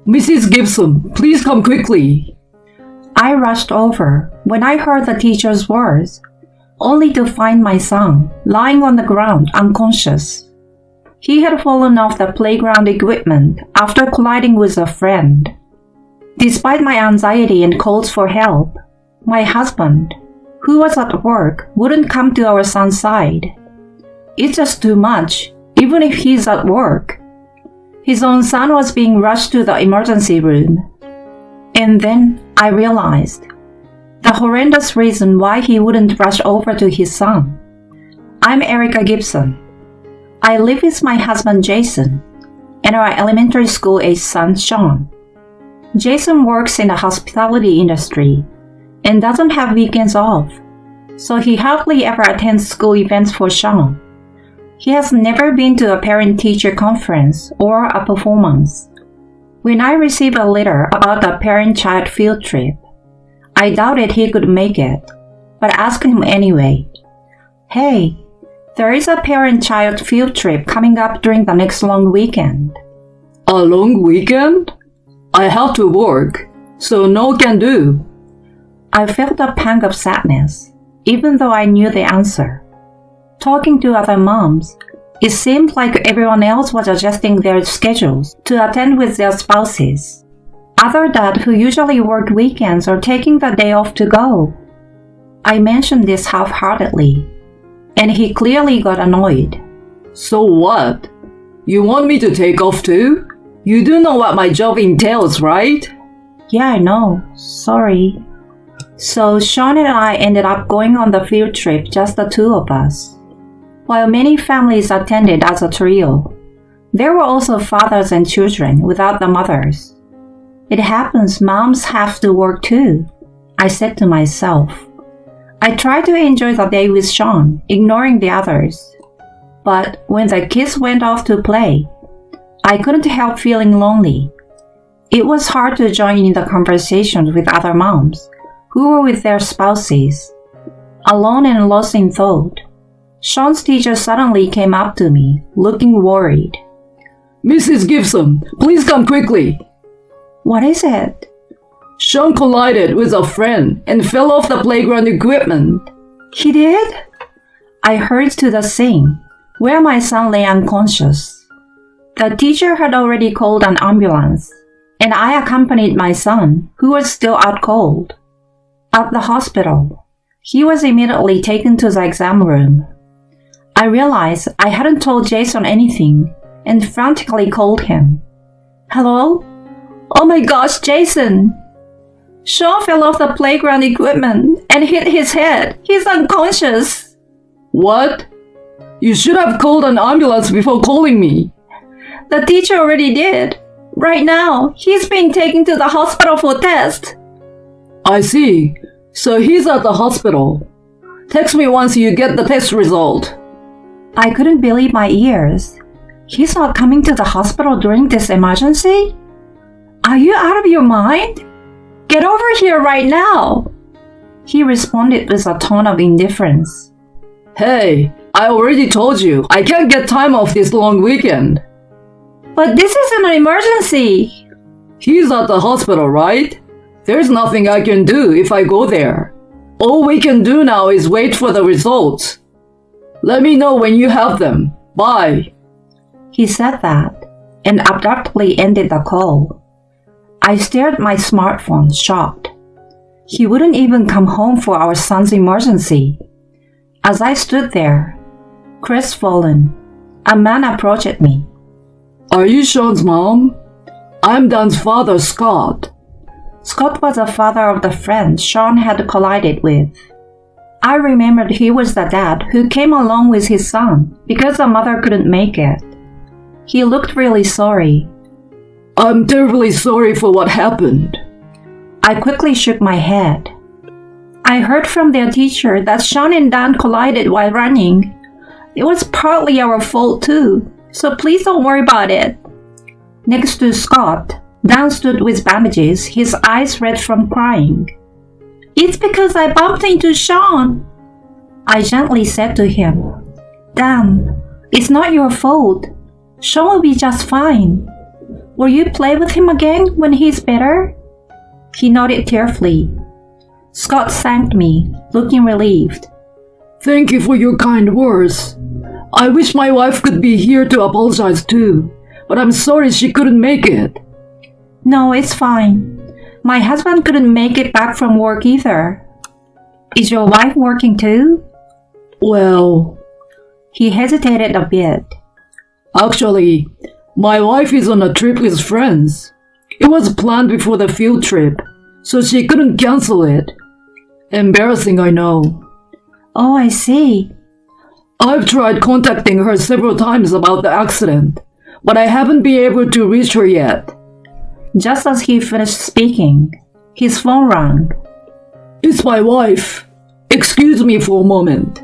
Mrs. Gibson, please come quickly. I rushed over when I heard the teacher's words, only to find my son lying on the ground unconscious. He had fallen off the playground equipment after colliding with a friend. Despite my anxiety and calls for help, my husband, who was at work, wouldn't come to our son's side. It's just too much, even if he's at work. His own son was being rushed to the emergency room. And then I realized the horrendous reason why he wouldn't rush over to his son. I'm Erica Gibson. I live with my husband Jason and our elementary school-age son Sean. Jason works in the hospitality industry and doesn't have weekends off, so he hardly ever attends school events for Sean. He has never been to a parent-teacher conference or a performance. When I received a letter about a parent-child field trip, I doubted he could make it, but asked him anyway. Hey, there is a parent-child field trip coming up during the next long weekend. A long weekend? I have to work, so no can do. I felt a pang of sadness, even though I knew the answer. Talking to other moms, it seemed like everyone else was adjusting their schedules to attend with their spouses. Other dads who usually work weekends are taking the day off to go. I mentioned this half-heartedly, and he clearly got annoyed. So what? You want me to take off too? You do know what my job entails, right? Yeah, I know. Sorry. So Sean and I ended up going on the field trip, just the two of us. While many families attended as a trio, there were also fathers and children without the mothers. It happens moms have to work too, I said to myself. I tried to enjoy the day with Sean, ignoring the others. But when the kids went off to play, I couldn't help feeling lonely. It was hard to join in the conversations with other moms who were with their spouses. Alone and lost in thought, Sean's teacher suddenly came up to me, looking worried. Mrs. Gibson, please come quickly. What is it? Sean collided with a friend and fell off the playground equipment. He did? I hurried to the scene, where my son lay unconscious. The teacher had already called an ambulance, and I accompanied my son, who was still out cold. At the hospital, he was immediately taken to the exam room. I realized I hadn't told Jason anything and frantically called him. Hello? Oh my gosh, Jason! Sean fell off the playground equipment and hit his head. He's unconscious. What? You should have called an ambulance before calling me. The teacher already did. Right now, he's being taken to the hospital for tests. I see. So he's at the hospital. Text me once you get the test result. I couldn't believe my ears. He's not coming to the hospital during this emergency? Are you out of your mind? Get over here right now. He responded with a tone of indifference. Hey, I already told you I can't get time off this long weekend. But this isn't an emergency. He's at the hospital, right? There's nothing I can do if I go there. All we can do now is wait for the results. Let me know when you have them. Bye. He said that and abruptly ended the call. I stared at my smartphone, shocked. He wouldn't even come home for our son's emergency. As I stood there, crestfallen, a man approached me. Are you Sean's mom? I'm Dan's father, Scott. Scott was the father of the friend Sean had collided with. I remembered he was the dad who came along with his son because the mother couldn't make it. He looked really sorry. I'm terribly sorry for what happened. I quickly shook my head. I heard from their teacher that Sean and Dan collided while running. It was partly our fault too, so please don't worry about it. Next to Scott, Dan stood with bandages, his eyes red from crying. It's because I bumped into Sean. I gently said to him, Dan, it's not your fault. Sean will be just fine. Will you play with him again when he's better? He nodded tearfully. Scott thanked me, looking relieved. Thank you for your kind words. I wish my wife could be here to apologize too, but I'm sorry she couldn't make it. No, it's fine. My husband couldn't make it back from work either. Is your wife working too? Well, He hesitated a bit. actually, my wife is on a trip with friends. It was planned before the field trip, so she couldn't cancel it. Embarrassing, I know. Oh, I see. I've tried contacting her several times about the accident, but I haven't been able to reach her yet. Just as he finished speaking, his phone rang. It's my wife. Excuse me for a moment.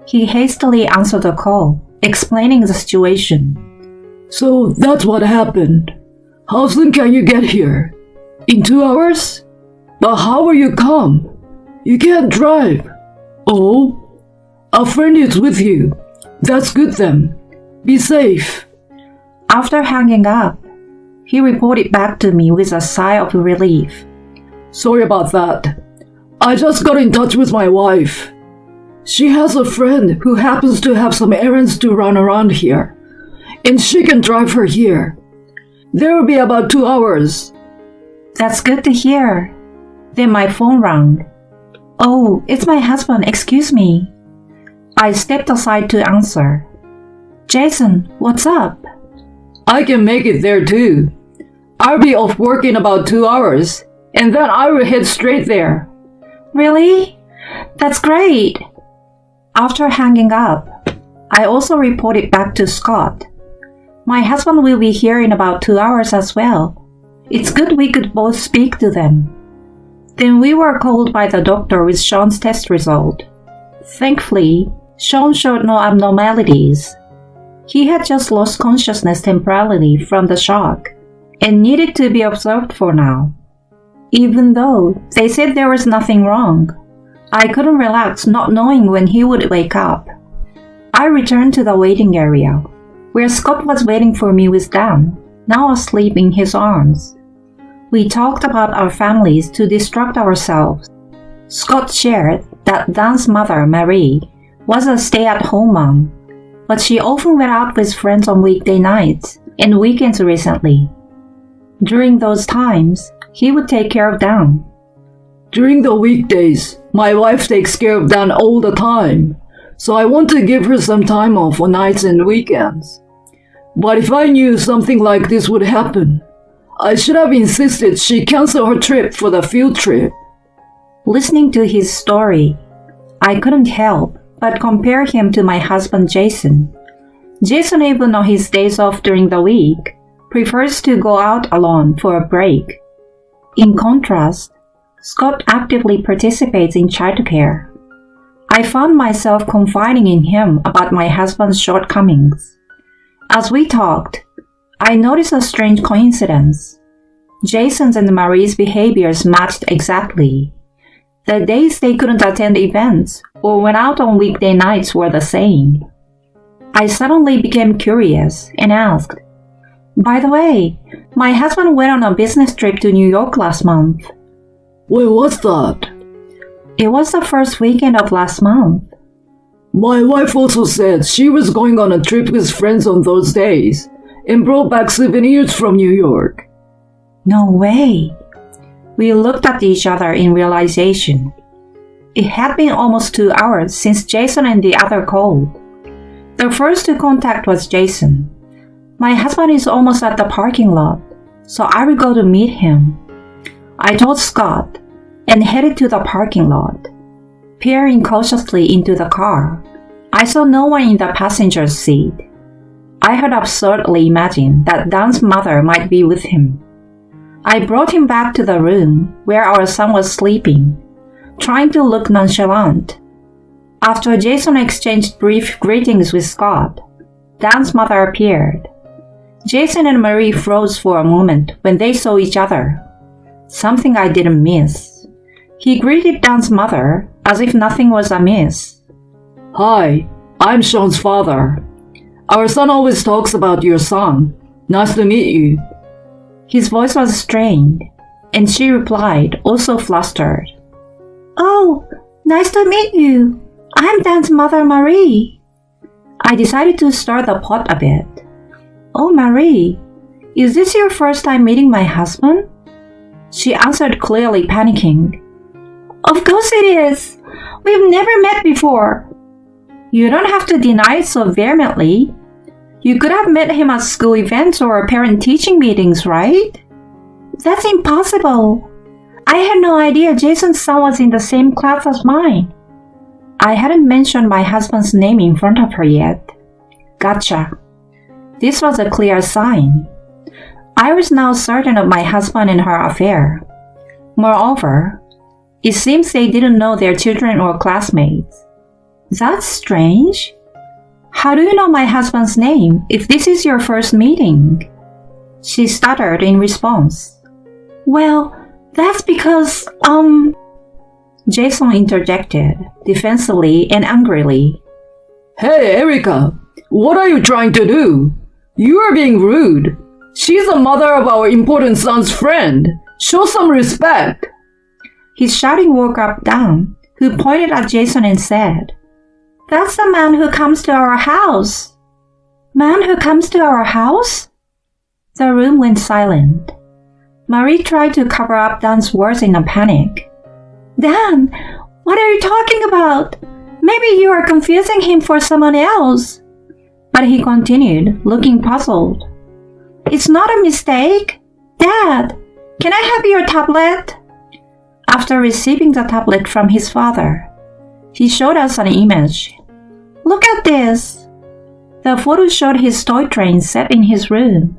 He hastily answered the call, explaining the situation. So that's what happened. How soon can you get here? In 2 hours? But how will you come? You can't drive. Oh? A friend is with you. That's good then. Be safe. After hanging up, he reported back to me with a sigh of relief. Sorry about that. I just got in touch with my wife. She has a friend who happens to have some errands to run around here, and she can drive her here. There will be about 2 hours. That's good to hear. Then my phone rang. Oh, it's my husband, excuse me. I stepped aside to answer. Jason, what's up? I can make it there too. I'll be off work in about 2 hours, and then I will head straight there. Really? That's great. After hanging up, I also reported back to Scott. My husband will be here in about 2 hours as well. It's good we could both speak to them. Then we were called by the doctor with Sean's test result. Thankfully, Sean showed no abnormalities. He had just lost consciousness temporarily from the shock and needed to be observed for now. Even though they said there was nothing wrong, I couldn't relax not knowing when he would wake up. I returned to the waiting area, where Scott was waiting for me with Dan, now asleep in his arms. We talked about our families to distract ourselves. Scott shared that Dan's mother, Marie, was a stay-at-home mom, but she often went out with friends on weekday nights and weekends recently. During those times, he would take care of Dan. During the weekdays, my wife takes care of Dan all the time, so I want to give her some time off on nights and weekends. But if I knew something like this would happen, I should have insisted she cancel her trip for the field trip. Listening to his story, I couldn't help but compare him to my husband Jason. Jason, even on his days off during the week, prefers to go out alone for a break. In contrast, Scott actively participates in childcare. I found myself confiding in him about my husband's shortcomings. As we talked, I noticed a strange coincidence. Jason's and Marie's behaviors matched exactly. The days they couldn't attend events or went out on weekday nights were the same. I suddenly became curious and asked, "By the way, my husband went on a business trip to New York last month." When was that? It was the first weekend of last month. My wife also said she was going on a trip with friends on those days and brought back souvenirs from New York. No way. We looked at each other in realization. It had been almost 2 hours since Jason and the other called. The first to contact was Jason. My husband is almost at the parking lot, so I will go to meet him. I told Scott and headed to the parking lot. Peering cautiously into the car, I saw no one in the passenger's seat. I had absurdly imagined that Dan's mother might be with him. I brought him back to the room where our son was sleeping, trying to look nonchalant. After Jason exchanged brief greetings with Scott, Dan's mother appeared. Jason and Marie froze for a moment when they saw each other, something I didn't miss. He greeted Dan's mother as if nothing was amiss. Hi, I'm Sean's father. Our son always talks about your son. Nice to meet you. His voice was strained, and she replied, also flustered. Oh, nice to meet you. I'm Dan's mother, Marie. I decided to stir the pot a bit. Oh, Marie, is this your first time meeting my husband? She answered, clearly panicking. Of course it is. We've never met before. You don't have to deny it so vehemently. You could have met him at school events or parent-teaching meetings, right? That's impossible. I had no idea Jason's son was in the same class as mine. I hadn't mentioned my husband's name in front of her yet. Gotcha. This was a clear sign. I was now certain of my husband and her affair. Moreover, it seems they didn't know their children or classmates. That's strange. How do you know my husband's name if this is your first meeting? She stuttered in response. Well, that's because, Jason interjected, defensively and angrily. Hey, Erica, what are you trying to do? You are being rude. She's the mother of our important son's friend. Show some respect. His shouting woke up Dan, who pointed at Jason and said, That's the man who comes to our house. Man who comes to our house? The room went silent. Marie tried to cover up Dan's words in a panic. Dan, what are you talking about? Maybe you are confusing him for someone else. But he continued, looking puzzled. It's not a mistake. Dad, can I have your tablet? After receiving the tablet from his father, he showed us an image. Look at this. The photo showed his toy train set in his room.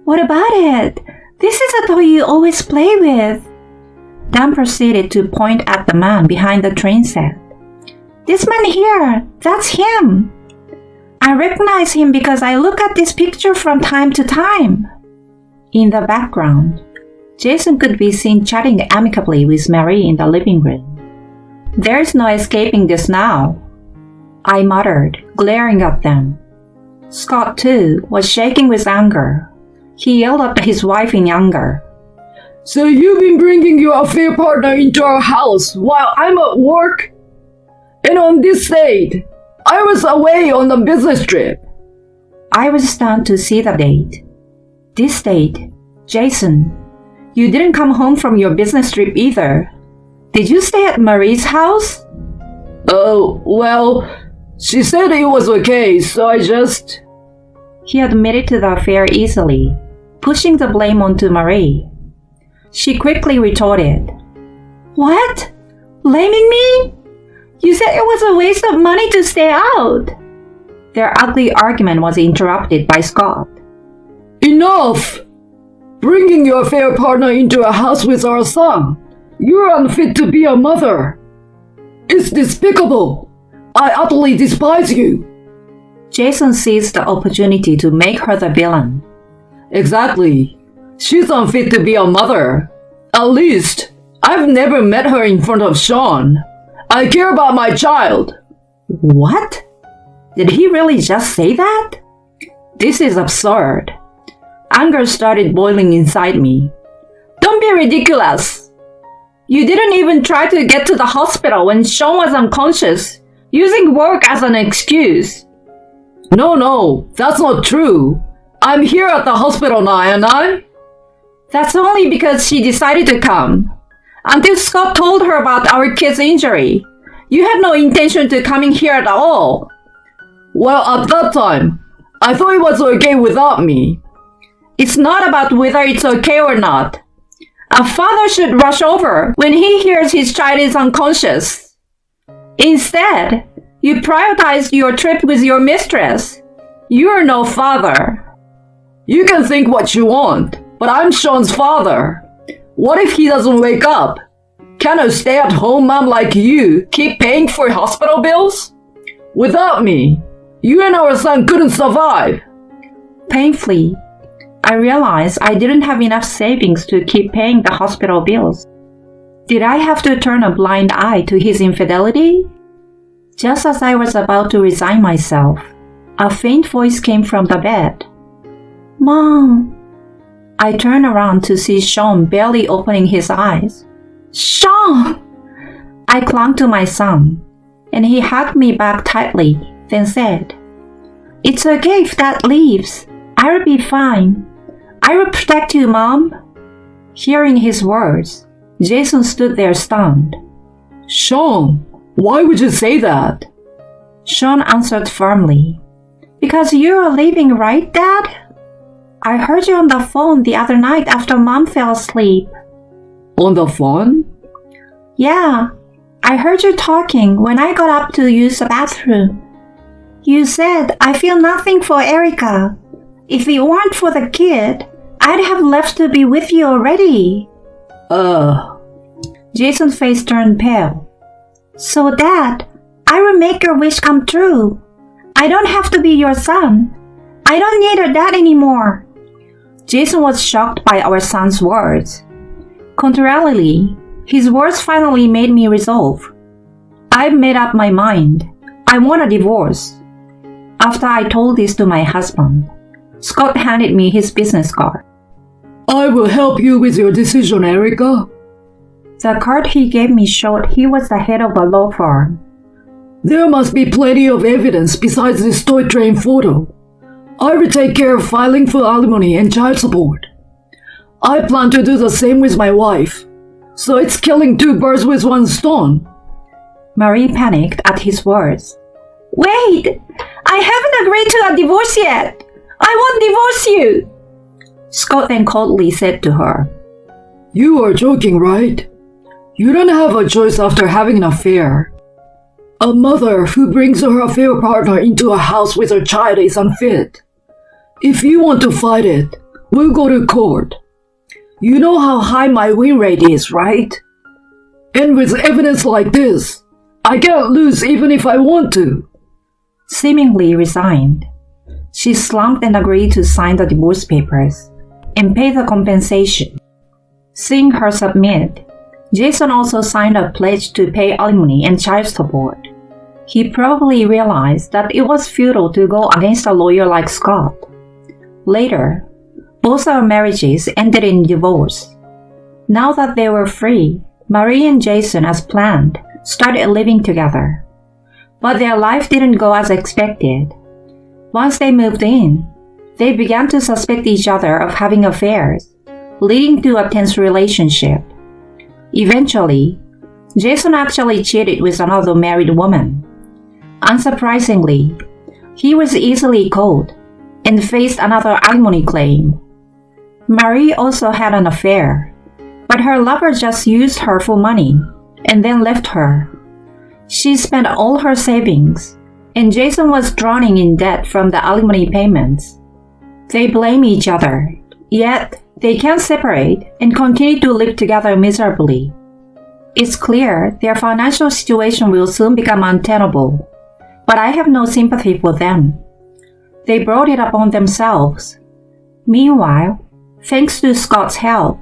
What about it? This is a toy you always play with. Dan proceeded to point at the man behind the train set. This man here, that's him. I recognize him because I look at this picture from time to time. In the background, Jason could be seen chatting amicably with Marie in the living room. There's no escaping this now, I muttered, glaring at them. Scott, too, was shaking with anger. He yelled at his wife in anger. So you've been bringing your affair partner into our house while I'm at work? And on this date, I was away on a business trip. I was stunned to see the date. This date, Jason, you didn't come home from your business trip either. Did you stay at Marie's house? Oh, well, she said it was okay, so I just... He admitted to the affair easily, pushing the blame onto Marie. She quickly retorted. What? Blaming me? You said it was a waste of money to stay out. Their ugly argument was interrupted by Scott. Enough! Bringing your affair partner into a house with our son. You're unfit to be a mother. It's despicable. I utterly despise you. Jason seized the opportunity to make her the villain. Exactly. She's unfit to be a mother. At least, I've never met her in front of Sean. I care about my child. What? Did he really just say that? This is absurd. Anger started boiling inside me. Don't be ridiculous. You didn't even try to get to the hospital when Sean was unconscious, using work as an excuse. No, that's not true. I'm here at the hospital now, and That's only because she decided to come. Until Scott told her about our kid's injury, you had no intention to coming here at all. Well, at that time, I thought it was okay without me. It's not about whether it's okay or not. A father should rush over when he hears his child is unconscious. Instead, you prioritized your trip with your mistress. You're no father. You can think what you want, but I'm Sean's father. What if he doesn't wake up? Can a stay-at-home mom like you keep paying for hospital bills? Without me, you and our son couldn't survive. Painfully, I realized I didn't have enough savings to keep paying the hospital bills. Did I have to turn a blind eye to his infidelity? Just as I was about to resign myself, a faint voice came from the bed. Mom, I turned around to see Sean barely opening his eyes. Sean! I clung to my son, and he hugged me back tightly, then said, It's okay if Dad leaves. I will be fine. I will protect you, Mom. Hearing his words, Jason stood there stunned. Sean, why would you say that? Sean answered firmly, Because you are leaving, right, Dad? I heard you on the phone the other night after Mom fell asleep. On the phone? Yeah, I heard you talking when I got up to use the bathroom. You said, I feel nothing for Erica. If it weren't for the kid, I'd have left to be with you already. Jason's face turned pale. So, Dad, I will make your wish come true. I don't have to be your son. I don't need a dad anymore. Jason was shocked by our son's words. Contrarily, his words finally made me resolve. I've made up my mind. I want a divorce. After I told this to my husband, Scott handed me his business card. I will help you with your decision, Erica. The card he gave me showed he was the head of a law firm. There must be plenty of evidence besides this toy train photo. I will take care of filing for alimony and child support. I plan to do the same with my wife, so it's killing two birds with one stone. Marie panicked at his words. Wait! I haven't agreed to a divorce yet! I won't divorce you! Scott then coldly said to her, You are joking, right? You don't have a choice after having an affair. A mother who brings her affair partner into a house with her child is unfit. If you want to fight it, we'll go to court. You know how high my win rate is, right? And with evidence like this, I can't lose even if I want to. Seemingly resigned, she slumped and agreed to sign the divorce papers and pay the compensation. Seeing her submit, Jason also signed a pledge to pay alimony and child support. He probably realized that it was futile to go against a lawyer like Scott. Later, both our marriages ended in divorce. Now that they were free, Marie and Jason, as planned, started living together. But their life didn't go as expected. Once they moved in, they began to suspect each other of having affairs, leading to a tense relationship. Eventually, Jason actually cheated with another married woman. Unsurprisingly, he was easily caught and faced another alimony claim. Marie also had an affair, but her lover just used her for money and then left her. She spent all her savings, and Jason was drowning in debt from the alimony payments. They blame each other, yet they can't separate and continue to live together miserably. It's clear their financial situation will soon become untenable, but I have no sympathy for them. They brought it upon themselves. Meanwhile, thanks to Scott's help,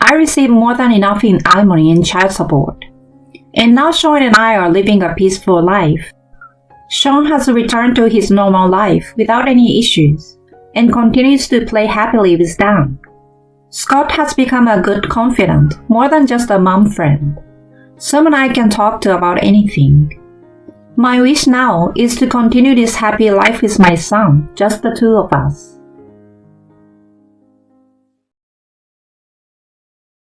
I received more than enough in alimony and child support. And now Sean and I are living a peaceful life. Sean has returned to his normal life without any issues and continues to play happily with Dan. Scott has become a good confidant, more than just a mom friend, someone I can talk to about anything. My wish now is to continue this happy life with my son, just the two of us.